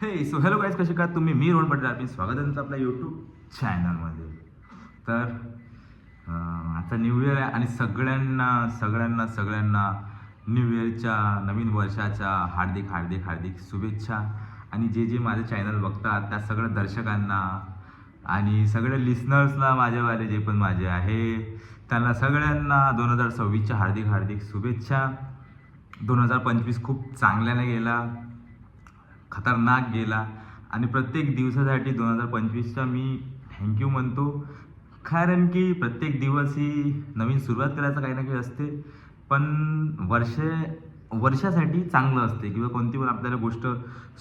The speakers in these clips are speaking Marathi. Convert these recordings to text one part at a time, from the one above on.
हे सो हॅलो गाईज, कसे का तुम्ही? मी रोहन पटेल, आपले स्वागत आहे तुमचं आपल्या यूट्यूब चॅनलमध्ये. तर आता न्यू इयर आहे आणि सगळ्यांना सगळ्यांना सगळ्यांना न्यू इयरच्या, नवीन वर्षाच्या हार्दिक हार्दिक हार्दिक शुभेच्छा. आणि जे जे माझे चॅनल बघतात त्या सगळ्या दर्शकांना आणि सगळ्या लिसनर्सला, माझेवाले जे पण माझे आहे त्यांना सगळ्यांना 2026च्या हार्दिक हार्दिक शुभेच्छा. 2025 खूप चांगल्याने गेला, खतरनाक गेला आणि प्रत्येक दिवसासाठी 2025चा मी थँक्यू म्हणतो. कारण की प्रत्येक दिवस ही नवीन सुरुवात करायचं काही ना काही असते, पण वर्षासाठी चांगलं असते. किंवा कोणती पण आपल्याला गोष्ट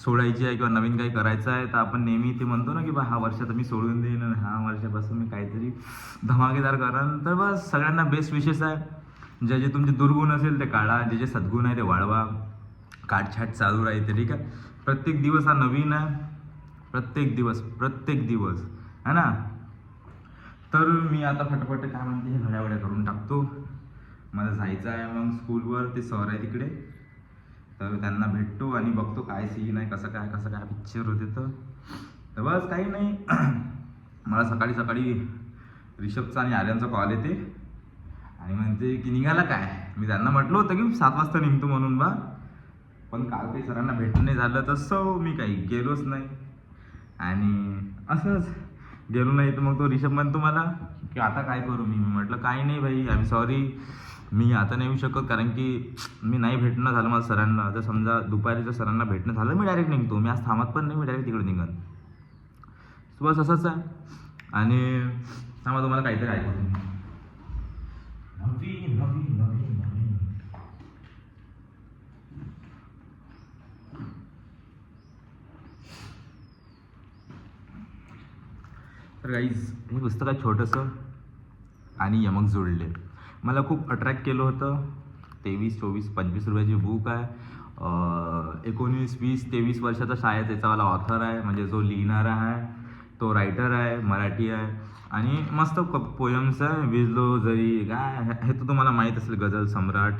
सोडायची आहे किंवा नवीन काही करायचं आहे, तर आपण नेहमी ते म्हणतो ना की बा हा वर्षात मी सोडून देईन आणि ह्या वर्षापासून मी काहीतरी धमाकेदार कराल. तर बस सगळ्यांना बेस्ट विशेष आहे. जे जे तुमचे दुर्गुण असेल ते काढा, जे जे सद्गुण आहे ते वाढवा, काटछाट चालू राहते, ठीक आहे. प्रत्येक दिवस हा नवीन आहे, प्रत्येक दिवस है ना. तर मी आता फटाफट काय म्हणते हे घड्यावड्या करून टाकतो. मला जायचं आहे मग स्कूलवर, ते सर आहे तिकडे, तर त्यांना भेटतो आणि बघतो काय सीन आहे, कसं काय पिक्चर होते. तर बस काही नाही. मला सकाळी सकाळी रिषभचा आणि आर्यनचा कॉल येते आणि म्हणते की निघाला काय. मी त्यांना म्हटलं होतं की 7 वाजता निघतो म्हणून बा, पण काल काही सरांना भेटणं नाही झालं, तसं मी काही गेलोच नाही आणि असंच गेलो नाही. तर मग तो रिषभ म्हणतो मला की आता काय करू. मी म्हटलं काही नाही भाई, आय एम सॉरी, मी आता नाही येऊ शकत, कारण की मी नाही भेटणं झालं माझं सरांना. जर समजा दुपारी जर सरांना भेटणं झालं, मी डायरेक्ट निघतो, मी आज थांबत पण नाही, मी डायरेक्ट तिकडे निघन. बस असंच आहे. आणि थांबा तुम्हाला काहीतरी ऐकतो. नवीन नवीन नवीन नवीन तर गाईज, हे पुस्तक आहे छोटंसं आणि यमक जोडले. मला खूप अट्रॅक्ट केलं होतं. 23, 24, 25 रुपयाची बुक आहे. 19, 20, 23 वर्षाचा शाळेत याचावाला ऑथर आहे, म्हणजे जो लिहिणारा आहे तो रायटर आहे, मराठी आहे. आणि मस्त पोयम्स आहे. विजलो जरी काय हे तर तुम्हाला माहीत असेल, गझल सम्राट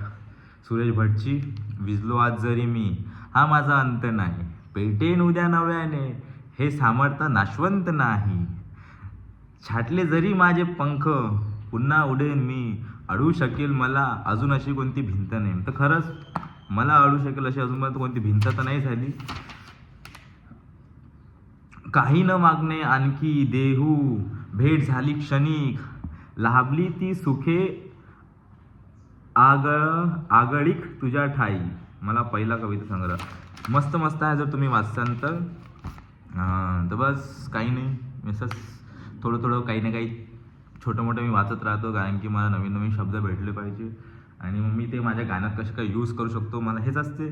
सुरेश भटची. विजलो आज जरी मी, हा माझा अंत नाही, पेटेन उद्या नव्याने, हे सामर्थ्य नाशवंत नाही, छाटले जरी माझे पंख, पुन्हा उडेन मी, अडू शकेल मला अजून अशी कोणती भिंत नाही. तर खरंच मला अडू शकेल अशी अजूनपर्यंत कोणती भिंत तर नाही झाली. काही न मागणे आणखी देहू, भेट झाली क्षणिक, लाभली ती सुखे आगळीक तुझ्या ठाई. मला पहिला कविता संग्रह मस्त मस्त आहे, जर तुम्ही वाचसान तर बस काही नाही. असंच थोडं काही ना काही छोटं मोठं मी वाचत राहतो, कारण की मला नवीन नवीन शब्द भेटले पाहिजे आणि मग मी ते माझ्या गाण्यात कसे काय यूज करू शकतो. मला हेच असते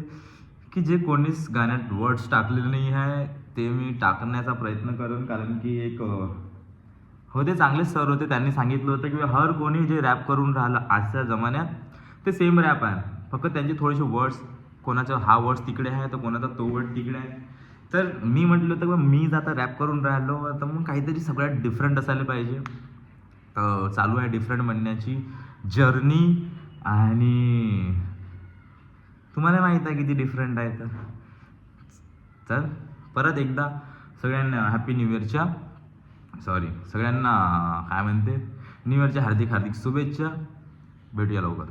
की जे कोणीच गाण्यात वर्ड्स टाकलेले नाही आहे ते मी टाकण्याचा प्रयत्न करेन. कारण की एक होते चांगले सर होते, त्यांनी सांगितलं होतं की हर कोणी जे रॅप करून राहिलं आजच्या जमान्यात ते सेम रॅप आहे, फक्त त्यांचे थोडेसे वर्ड्स, कोणाचा हा वर्ड्स तिकडे आहे तर कोणाचा तो वर्ड तिकडे आहे. तर मी म्हटलं होतं की मी आता रॅप करून राहिलो तर मग काहीतरी सगळ्यात डिफरंट असायला पाहिजे. तर चालू आहे डिफरंट म्हणण्याची जर्नी आणि तुम्हाला माहीत आहे किती डिफरंट आहे. तर परत एकदा सगळ्यांना हॅपी न्यू इयरच्या, सगळ्यांना काय म्हणते, न्यू इयरच्या हार्दिक हार्दिक शुभेच्छा. भेटूया लवकर.